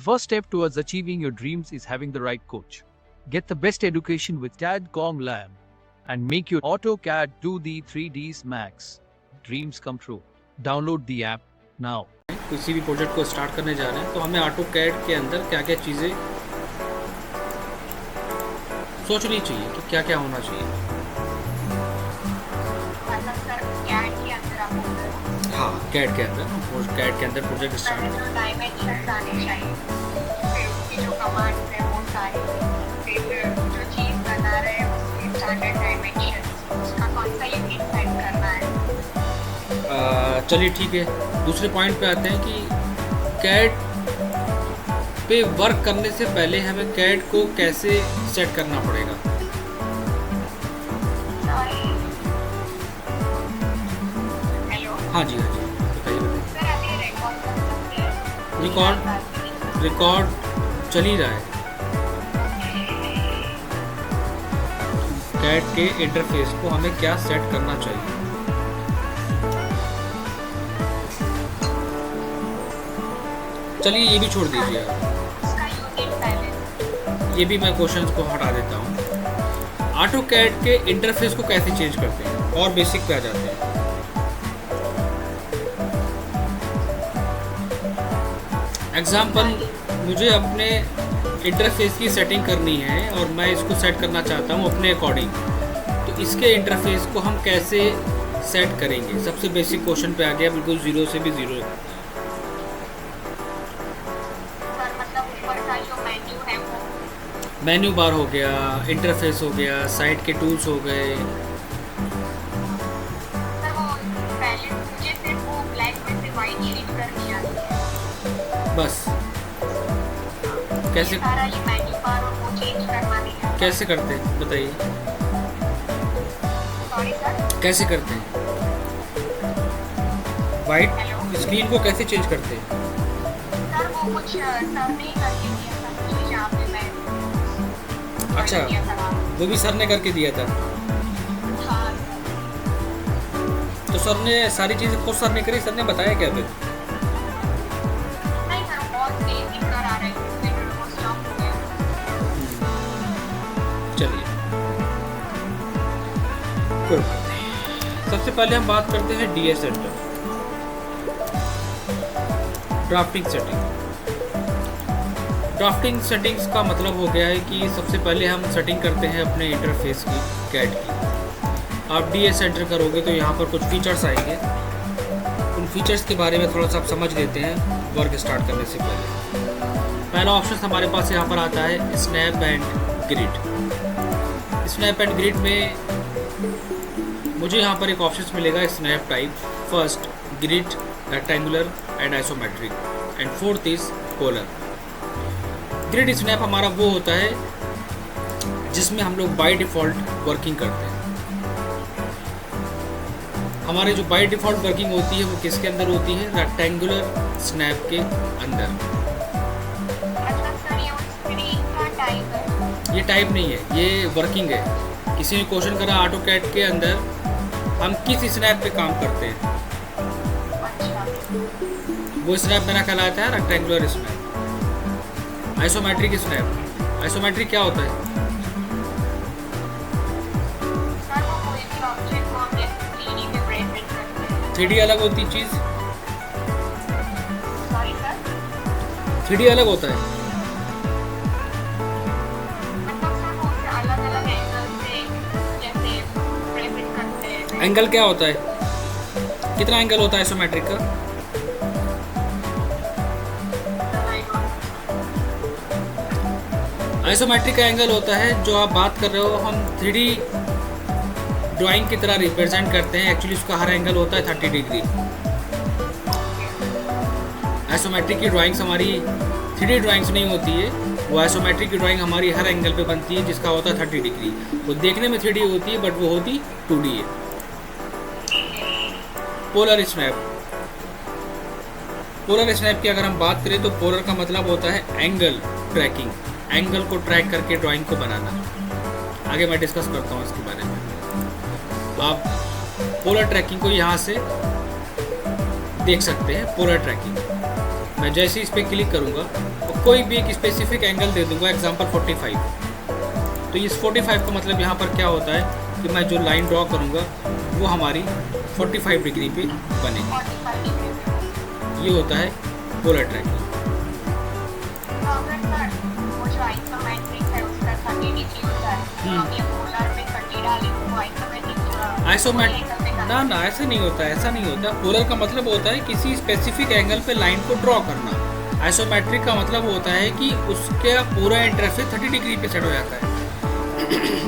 The first step towards achieving your dreams is having the right coach. Get the best education with TADCOM Lab and make your AutoCAD 2D 3Ds Max dreams come true. Download the app now. किसी भी project को start करने जा रहे हैं तो हमें AutoCAD के अंदर क्या क्या चीज़ें सोचनी चाहिए कि क्या क्या होना चाहिए। हाँ, CAD के अंदर प्रोजेक्ट स्टार्ट डायमेंशंस आने चाहिए, फिर उसकी जो कमांड्स है वो सारी, फिर जो चीज़ बना रहे हैं उसकी स्टैंडर्ड डायमेंशंस, उसका कौन सा यूनिट सेट करना है। चलिए ठीक है, दूसरे पॉइंट पे आते हैं कि CAD पे वर्क करने से पहले हमें CAD को कैसे सेट करना पड़ेगा। हेलो, हाँ जी बताइए। सर अभी रिकॉर्ड कर सकते हैं? रिकॉर्ड चल ही रहा है। CAD के इंटरफेस को हमें क्या सेट करना चाहिए। चलिए ये भी छोड़ दीजिए आप, उसका यूनिट पहले ये भी मैं क्वेश्चंस को हटा देता हूँ। AutoCAD के इंटरफेस को कैसे चेंज करते हैं और बेसिक पे आ जाते हैं। एग्जाम्पल, मुझे अपने इंटरफेस की सेटिंग करनी है और मैं इसको सेट करना चाहता हूँ अपने अकॉर्डिंग, तो इसके इंटरफेस को हम कैसे सेट करेंगे। सबसे बेसिक क्वेश्चन पे आ गया, बिल्कुल जीरो से भी जीरो। सर मतलब ऊपर का जो मेन्यू है वो मेन्यू बार हो गया, इंटरफेस हो गया, साइट के टूल्स हो गए। सर वो पहले मुझे सिर्फ वो ब्लैक में से वाइट शीट करनी आती है, बस कैसे सारा ये मेन्यू बार और वो चेंज करवा दिया। कैसे करते हैं बताइए, सॉरी सर, कैसे करते हैं। वाइट स्क्रीन को कैसे चेंज करते हैं। सर वो कुछ सर नहीं करके दिया था मुझे, जहाँ पे मैं अच्छा, दिया था। वो भी सर ने करके दिया था। हाँ तो सर ने सारी चीज़ें खुद सर ने करी, सर ने बताया क्या फिर। नहीं सर, बहुत बेसिक करा रहे थे, फिर वो स्टॉप हो गया। चलिए कोई बात नहीं। सबसे पहले हम बात करते हैं DS centre, drafting setting. Drafting settings का मतलब हो गया है कि सबसे पहले हम सेटिंग करते हैं अपने इंटरफेस की, CAD की। आप DS सेंटर करोगे तो यहाँ पर कुछ फीचर्स आएंगे, उन फीचर्स के बारे में थोड़ा सा आप समझ लेते हैं वर्क स्टार्ट करने से पहले। पहला ऑप्शन हमारे पास यहाँ पर आता है snap and grid. Snap and grid में मुझे यहाँ पर एक ऑप्शन मिलेगा snap type, first grid, rectangular and isometric, and fourth is polar. Grid snap हमारा वो होता है जिसमें हम लोग बाय डिफ़ॉल्ट वर्किंग करते हैं। हमारे जो बाय डिफ़ॉल्ट वर्किंग होती है वो किसके अंदर होती है, रेक्टेंगुलर स्नैप के अंदर। अच्छा सर, ये स्क्रीन का टाइप है? ये टाइप नहीं है, ये वर्किंग है। किसी ने क्वेश्चन करा AutoCAD के अंदर हम किस स्नैप पे काम करते हैं, अच्छा वो स्नैप मेरा कहलाता है rectangular snap. Isometric snap, isometric क्या होता है। सर वो कोई भी ऑब्जेक्ट को हम जैसे 3D में प्रेजेंट करते हैं। 3D अलग होती चीज़, सॉरी सर, 3D अलग होता है। मतलब सर वो अलग अलग एंगल से जैसे प्रेजेंट करते हैं। एंगल क्या होता है, कितना एंगल होता है आइसोमेट्रिक का। आइसोमेट्रिक का एंगल होता है जो आप बात कर रहे हो, हम 3D ड्राइंग की तरह रिप्रेजेंट करते हैं। एक्चुअली उसका हर एंगल होता है 30 डिग्री। आइसोमेट्रिक की ड्राइंग्स हमारी 3D ड्राइंग्स नहीं होती है, वो आइसोमेट्रिक की ड्राइंग हमारी हर एंगल पे बनती है जिसका होता है 30 डिग्री। वो देखने में 3D होती है बट वो होती 2D है। पोलर स्नैप, पोलर स्नैप की अगर हम बात करें तो पोलर का मतलब होता है एंगल ट्रैकिंग, एंगल को ट्रैक करके ड्राइंग को बनाना। आगे मैं डिस्कस करता हूँ इसके बारे में। आप पोलर ट्रैकिंग को यहाँ से देख सकते हैं। पोलर ट्रैकिंग मैं जैसे इस पर क्लिक करूँगा वो कोई भी एक स्पेसिफिक एंगल दे दूंगा, एग्जांपल 45। तो इस 45 का मतलब यहाँ पर क्या होता है कि मैं जो लाइन ड्रॉ करूँगा वो हमारी 45 डिग्री पे बने। 45 डिग्री। ये होता है पोलर ट्रैकिंग। तो अगर सर वो जो आइसोमेट्रिक है उसका 30 डिग्री होता है, तो हम ये पोलर में 30 डालें तो आइसोमेट्रिक ना ऐसा नहीं होता, ऐसा नहीं होता। पोलर का मतलब होता है किसी स्पेसिफिक एंगल पे लाइन को ड्रॉ करना। आइसोमेट्रिक का मतलब होता है कि उसका पूरा इंटरफेस 30 डिग्री पे सेट हो जाता है।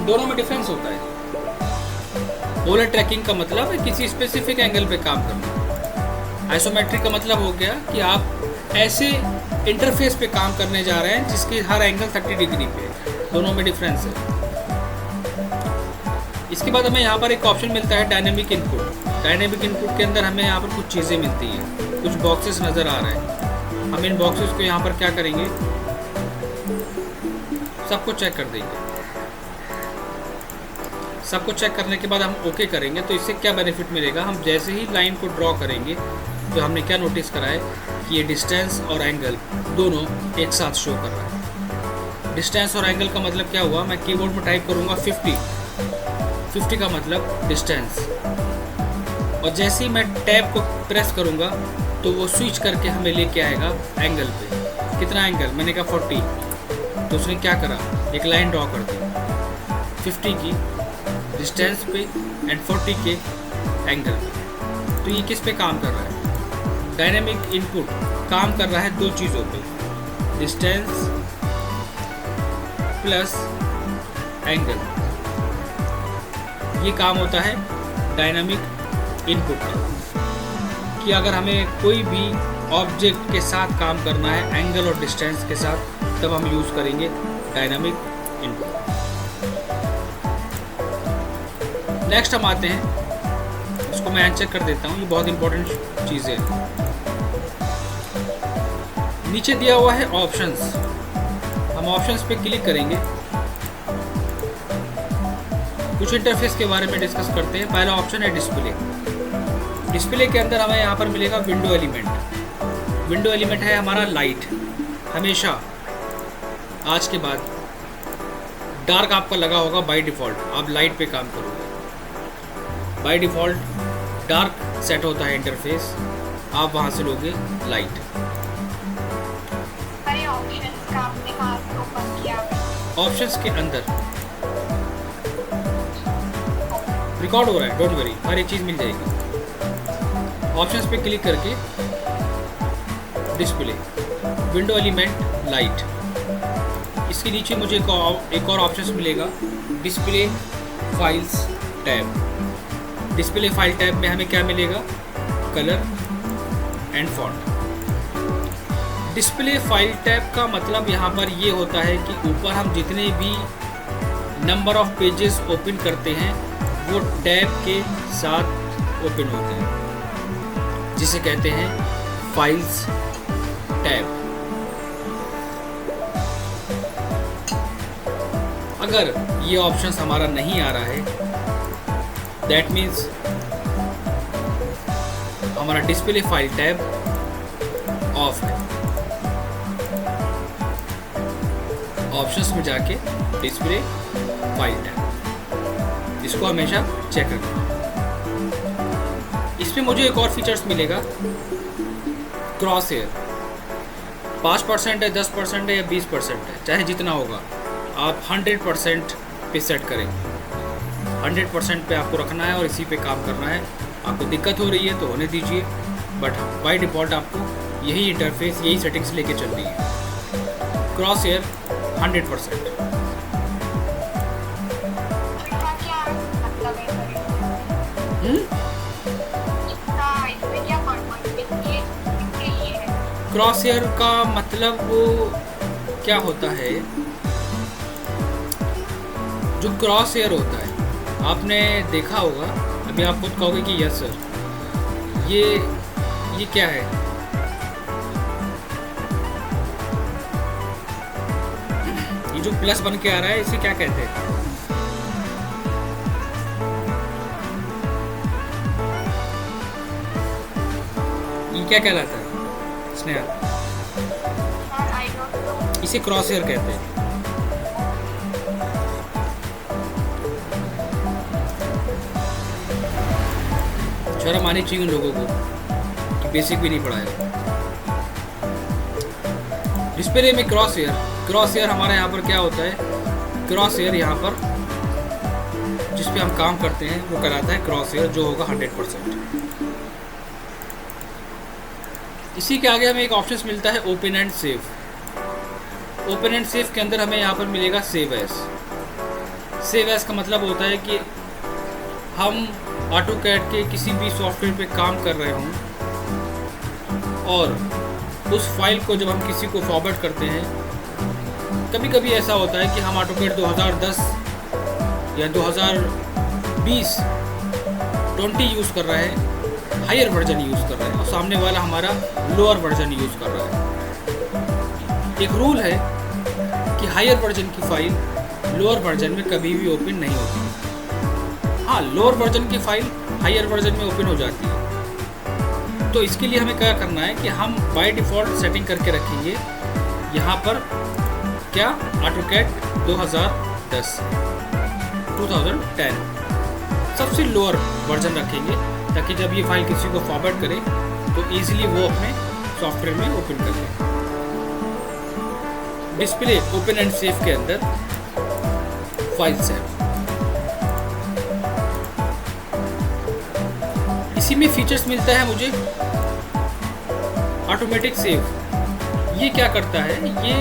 दोनों में डिफरेंस होता है। पोलर ट्रैकिंग का मतलब है किसी स्पेसिफिक एंगल पे काम करना। आइसोमेट्रिक का मतलब हो गया कि आप ऐसे इंटरफेस पे काम करने जा रहे हैं जिसके हर एंगल 30 डिग्री पे। दोनों में डिफरेंस है। इसके बाद हमें यहाँ पर एक ऑप्शन मिलता है डायनेमिक इनपुट। डायनेमिक इनपुट के अंदर हमें यहाँ पर कुछ चीज़ें मिलती हैं, कुछ बॉक्सेस नज़र आ रहे हैं। हम इन बॉक्सेस को यहाँ पर क्या करेंगे, सबको चेक कर देंगे। सबको चेक करने के बाद हम ओके करेंगे। तो इससे क्या बेनिफिट मिलेगा, हम जैसे ही लाइन को ड्रॉ करेंगे तो हमने क्या नोटिस करा है कि ये डिस्टेंस और एंगल दोनों एक साथ शो कर रहा है। डिस्टेंस और एंगल का मतलब क्या हुआ, मैं कीबोर्ड में टाइप करूँगा 50 का मतलब डिस्टेंस, और जैसे ही मैं टैब को प्रेस करूँगा तो वो स्विच करके हमें लेके आएगा एंगल पे। कितना एंगल, मैंने कहा 40, तो उसने क्या करा, एक लाइन ड्रॉ कर दी 50 की डिस्टेंस पे एंड 40 के एंगल पे। तो ये किस पे काम कर रहा है, डायनेमिक इनपुट काम कर रहा है दो चीज़ों पे, डिस्टेंस प्लस एंगल। ये काम होता है डायनामिक इनपुट का, कि अगर हमें कोई भी ऑब्जेक्ट के साथ काम करना है एंगल और डिस्टेंस के साथ, तब हम यूज़ करेंगे डायनामिक इनपुट। नेक्स्ट हम आते हैं, इसको मैं अनचेक कर देता हूँ, ये बहुत इंपॉर्टेंट चीज़ है। नीचे दिया हुआ है ऑप्शंस, हम ऑप्शंस पे क्लिक करेंगे। कुछ इंटरफेस के बारे में डिस्कस करते हैं। पहला ऑप्शन है डिस्प्ले। डिस्प्ले के अंदर हमें यहाँ पर मिलेगा विंडो एलिमेंट। विंडो एलिमेंट है हमारा लाइट। हमेशा आज के बाद डार्क आपका लगा होगा बाय डिफ़ॉल्ट, आप लाइट पे काम करोगे। बाय डिफ़ॉल्ट डार्क सेट होता है इंटरफेस, आप वहाँ से लोगे लाइट। अरे ऑप्शंस का आपने कहाँ से ओपन किया? ऑप्शंस के अंदर रिकॉर्ड हो रहा है, डोंट वरी, हर एक चीज़ मिल जाएगी। ऑप्शंस पे क्लिक करके डिस्प्ले, विंडो एलिमेंट, लाइट। इसके नीचे मुझे एक और ऑप्शन मिलेगा, display files tab. Display file tab में हमें क्या मिलेगा, colour and font. Display file tab का मतलब यहाँ पर ये होता है कि ऊपर हम जितने भी नंबर ऑफ पेजेस ओपन करते हैं वो टैब के साथ ओपन होते हैं, जिसे कहते हैं फाइल्स टैब। अगर ये ऑप्शंस हमारा नहीं आ रहा है, दैट मीन्स हमारा डिस्प्ले फाइल टैब ऑफ है। ऑप्शंस में जाके डिस्प्ले फाइल टैब, इसको हमेशा चेक करना। इसमें मुझे एक और फीचर्स मिलेगा, क्रॉस हेयर। 5% है, 10% है या 20% है, चाहे जितना होगा, आप 100% पे सेट करेंगे। 100% पे आपको रखना है और इसी पे काम करना है। आपको दिक्कत हो रही है तो होने दीजिए, बट बाय डिफ़ॉल्ट आपको यही इंटरफेस, यही सेटिंग्स लेके चलनी है। Crosshair 100%। इसका क्या मतलब है सर? इसमें क्या पर्पस इसके लिए है? क्रॉस हेयर का मतलब वो क्या होता है, जो क्रॉस हेयर होता है आपने देखा होगा, अभी आप खुद कहोगे कि यस सर, ये क्या है? ये जो प्लस बन के आ रहा है इसे क्या कहते हैं? ये क्या कहलाता है Sneha? Sir I don't know, इसे क्रॉस हेयर कहते हैं। शर्म आनी चाहिए उन लोगों को कि बेसिक भी नहीं पढ़ाया। डिस्प्ले में क्रॉस हेयर हमारे यहाँ पर क्या होता है, क्रॉस हेयर यहाँ पर जिस पे हम काम करते हैं वो कहलाता है क्रॉस हेयर, जो होगा 100%। इसी के आगे हमें एक ऑप्शन मिलता है open and save. Open and save के अंदर हमें यहाँ पर मिलेगा सेव एज। सेव एज का मतलब होता है कि हम ऑटोकैड के किसी भी सॉफ्टवेयर पे काम कर रहे हों और उस फाइल को जब हम किसी को फॉरवर्ड करते हैं, कभी कभी ऐसा होता है कि हम ऑटोकैड 2010 या 2020 यूज़ कर रहे हैं, हायर वर्जन यूज़ कर रहे हैं, और सामने वाला हमारा लोअर वर्जन यूज़ कर रहा है। एक रूल है कि हायर वर्जन की फाइल लोअर वर्जन में कभी भी ओपन नहीं होती। हाँ, लोअर वर्जन की फाइल हायर वर्जन में ओपन हो जाती है। तो इसके लिए हमें क्या करना है कि हम बाय डिफ़ॉल्ट सेटिंग करके रखेंगे यहाँ पर क्या, ऑटोकैड 2010 सबसे लोअर वर्जन रखेंगे, ताकि जब ये फाइल किसी को फॉरवर्ड करे तो ईजिली वो अपने सॉफ्टवेयर में ओपन कर ले। डिस्प्ले ओपन एंड सेव के अंदर फाइल सेव, इसी में फीचर्स मिलता है मुझे ऑटोमेटिक सेव। ये क्या करता है, ये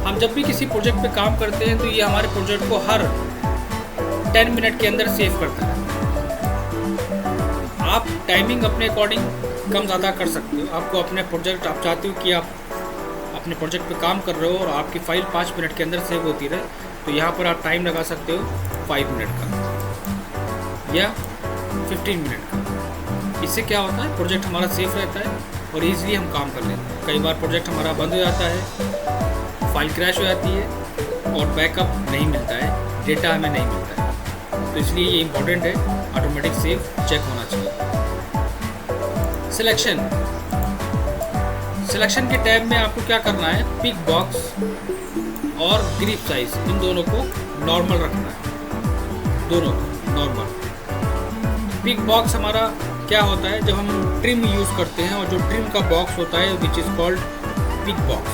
हम जब भी किसी प्रोजेक्ट पे काम करते हैं तो ये हमारे प्रोजेक्ट को हर 10 मिनट के अंदर सेव करता है। आप टाइमिंग अपने अकॉर्डिंग कम ज़्यादा कर सकते हो। आपको अपने प्रोजेक्ट, आप चाहते हो कि आप अपने प्रोजेक्ट पे काम कर रहे हो और आपकी फ़ाइल 5 मिनट के अंदर सेव होती रहे, तो यहाँ पर आप टाइम लगा सकते हो 5 मिनट का या 15 मिनट का। इससे क्या होता है, प्रोजेक्ट हमारा सेफ रहता है और ईजिली हम काम कर लेते हैं। कई बार प्रोजेक्ट हमारा बंद हो जाता है, फाइल क्रैश हो जाती है और बैकअप नहीं मिलता है, डेटा हमें नहीं मिलता है। तो इसलिए ये इम्पोर्टेंट है, ऑटोमेटिक सेव चेक होना चाहिए। सिलेक्शन के टैब में आपको क्या करना है, पिक बॉक्स और ग्रिप साइज, इन दोनों को नॉर्मल रखना है, दोनों को नॉर्मल। पिक बॉक्स हमारा क्या होता है, जब हम ट्रिम यूज़ करते हैं और जो ट्रिम का बॉक्स होता है which is called pick box.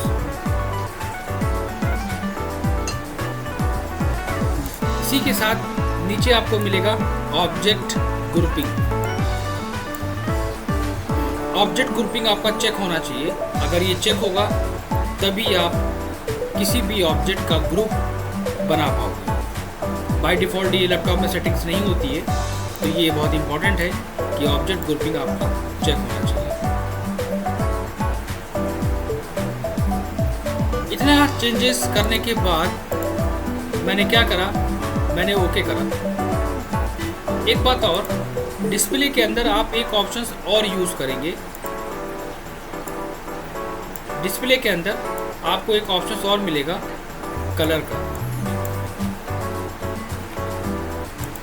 इसी के साथ नीचे आपको मिलेगा ऑब्जेक्ट ग्रुपिंग। ऑब्जेक्ट ग्रुपिंग आपका चेक होना चाहिए। अगर ये चेक होगा तभी आप किसी भी ऑब्जेक्ट का ग्रुप बना पाओगे। बाय डिफ़ॉल्ट ये लैपटॉप में सेटिंग्स नहीं होती है, तो ये बहुत इंपॉर्टेंट है कि ऑब्जेक्ट ग्रुपिंग आपका चेक होना चाहिए। इतना चेंजेस करने के बाद मैंने क्या करा, मैंने ओके करा। एक बात और, डिस्प्ले के अंदर आप एक ऑप्शंस और यूज़ करेंगे। डिस्प्ले के अंदर आपको एक ऑप्शन और मिलेगा कलर का।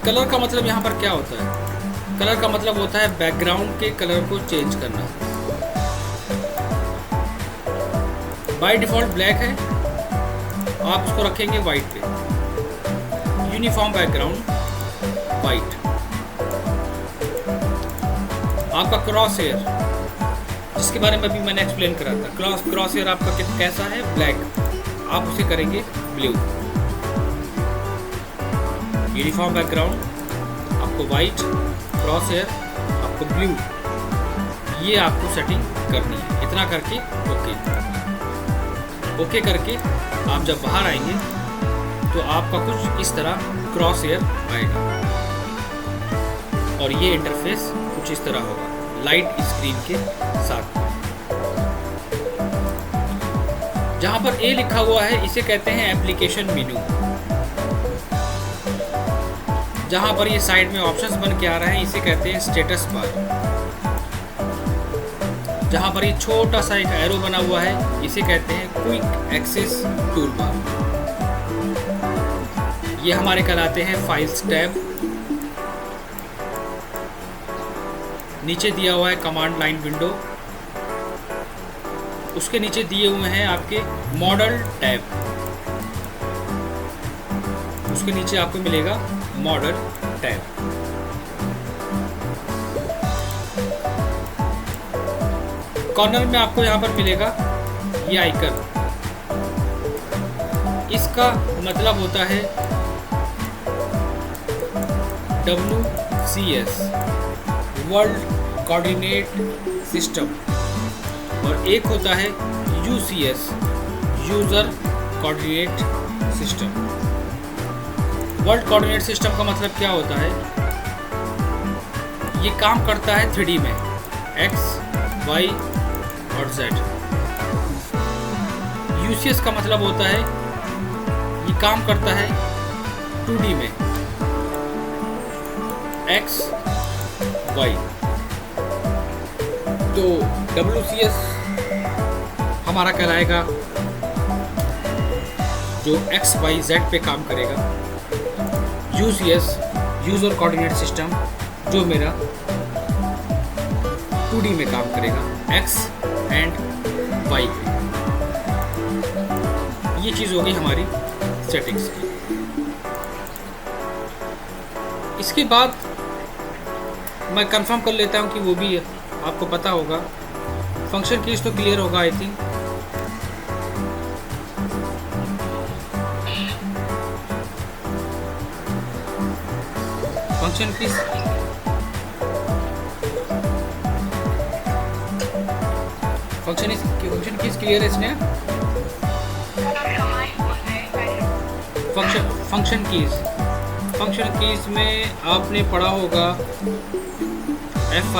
कलर का मतलब यहाँ पर क्या होता है, कलर का मतलब होता है बैकग्राउंड के कलर को चेंज करना। बाय डिफ़ॉल्ट ब्लैक है, आप उसको रखेंगे वाइट पे। Uniform background white. आपका क्रॉस हेयर, जिसके बारे में अभी मैंने एक्सप्लेन करा था, क्रॉस हेयर आपका कैसा है, ब्लैक, आप उसे करेंगे ब्लू। यूनिफॉर्म बैकग्राउंड आपको वाइट, क्रॉस हेयर आपको ब्लू, ये आपको सेटिंग करनी है। इतना करके ओके करके आप जब बाहर आएंगे तो आपका कुछ इस तरह क्रॉस हेयर आएगा और ये इंटरफेस कुछ इस तरह होगा लाइट स्क्रीन के साथ। जहाँ पर ए लिखा हुआ है इसे कहते हैं एप्लीकेशन मेनू। जहाँ पर ये साइड में ऑप्शंस बन के आ रहे हैं इसे कहते हैं स्टेटस बार। जहाँ पर ये छोटा सा एक एरो बना हुआ है इसे कहते हैं क्विक एक्सेस टूल बार। ये हमारे कहलाते हैं फाइल्स टैब। नीचे दिया हुआ है कमांड लाइन विंडो। उसके नीचे दिए हुए हैं आपके मॉडल टैब, उसके नीचे आपको मिलेगा मॉडल टैब। कॉर्नर में आपको यहाँ पर मिलेगा ये आइकन, इसका मतलब होता है WCS वर्ल्ड कोऑर्डिनेट सिस्टम, और एक होता है UCS user coordinate system. World coordinate system का मतलब क्या होता है? ये काम करता है 3D में, X, Y और Z। UCS का मतलब होता है ये काम करता है 2D में, X, Y। तो WCS हमारा कहलाएगा जो X, Y, Z पे काम करेगा। UCS यूज़र कोऑर्डिनेट सिस्टम जो मेरा 2D में काम करेगा, X एंड Y पे। ये चीज़ होगी हमारी सेटिंग्स की। इसके बाद मैं कंफर्म कर लेता हूँ कि वो भी आपको पता होगा। फंक्शन कीज तो क्लियर होगा I think. Function keys function keys clear है इसने। फंक्शन कीज में आपने पढ़ा होगा F5,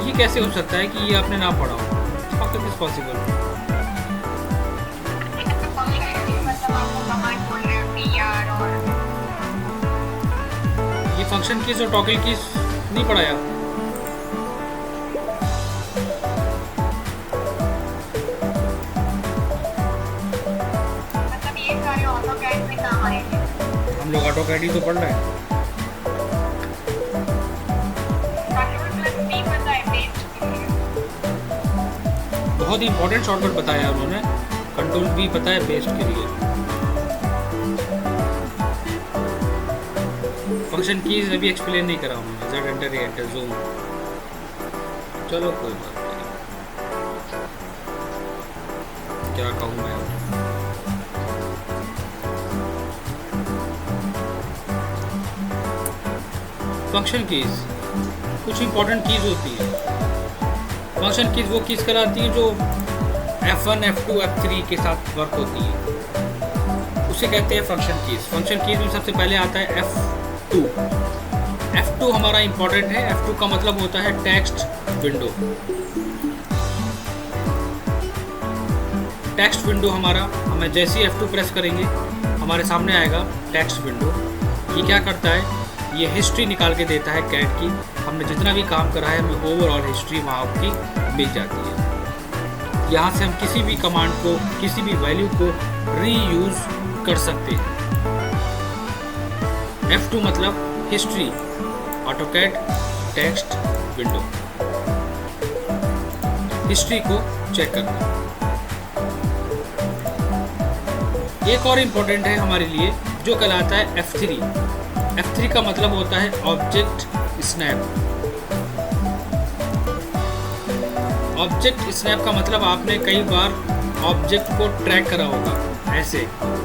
ये कैसे हो सकता है कि ये आपने ना पढ़ा हो? How is this possible? ये फंक्शन कीज और टॉगल कीज नहीं पढ़ाया? मतलब ये सारे ऑटोकैड में काम आएंगे। हम लोग ऑटोकैड ही तो पढ़ रहे हैं। बहुत ही इंपॉर्टेंट शॉर्टकट बताया उन्होंने, कंट्रोल भी पता है पेस्ट के लिए। फंक्शन कीज अभी एक्सप्लेन नहीं करा उन्होंने, Z enter a enter zoom. चलो कोई बात नहीं, क्या कहूँ मैं। फंक्शन कीज कुछ इंपॉर्टेंट कीज होती है। फंक्शन कीज वो कीज कराती है जो F1, F2, F3 के साथ वर्क होती है, उसे कहते हैं फंक्शन कीज। फंक्शन कीज में सबसे पहले आता है F2। F2 हमारा इंपॉर्टेंट है। F2 का मतलब होता है टेक्स्ट विंडो। टेक्स्ट विंडो हमें जैसे ही F2 प्रेस करेंगे हमारे सामने आएगा टेक्स्ट विंडो। ये क्या करता है? ये हिस्ट्री निकाल के देता है कैट की। हमने जितना भी काम करा है हमें ओवरऑल हिस्ट्री वहाँ की मिल जाती है। यहाँ से हम किसी भी कमांड को, किसी भी वैल्यू को रीयूज कर सकते हैं। F2 मतलब history, AutoCAD text window, history को चेक करना। एक और इम्पोर्टेंट है हमारे लिए जो कहलाता है F3। F3 का मतलब होता है ऑब्जेक्ट स्नैप। ऑब्जेक्ट स्नैप का मतलब आपने कई बार ऑब्जेक्ट को ट्रैक करा होगा, ऐसे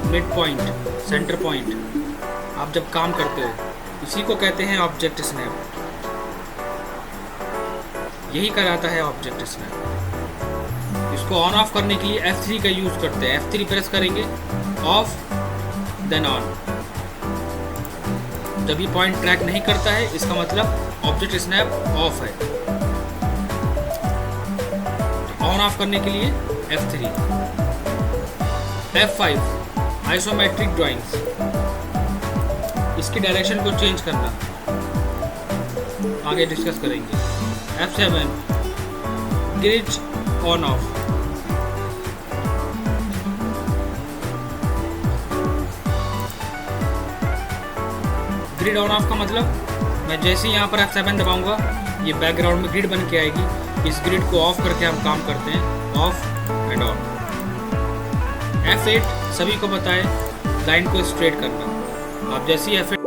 मिड पॉइंट, सेंटर पॉइंट, आप जब काम करते हो, इसी को कहते हैं ऑब्जेक्ट स्नैप। यही कराता है ऑब्जेक्ट स्नैप। इसको ऑन ऑफ करने के लिए F3 का यूज करते हैं। F3 प्रेस करेंगे, ऑफ देन ऑन। जब ये पॉइंट ट्रैक नहीं करता है इसका मतलब ऑब्जेक्ट स्नैप ऑफ है। ऑन ऑफ करने के लिए F3। F5 आइसोमेट्रिक ड्राइंग्स, इसकी डायरेक्शन को चेंज करना, आगे डिस्कस करेंगे। F7 grid on off. Grid on off का मतलब मैं जैसे ही यहाँ पर F7 दबाऊंगा ये बैकग्राउंड में ग्रिड बन के आएगी। इस ग्रिड को ऑफ करके हम काम करते हैं, ऑफ एंड ऑन। F8 सभी को पता है लाइन को स्ट्रेट करना। आप जैसे ही F8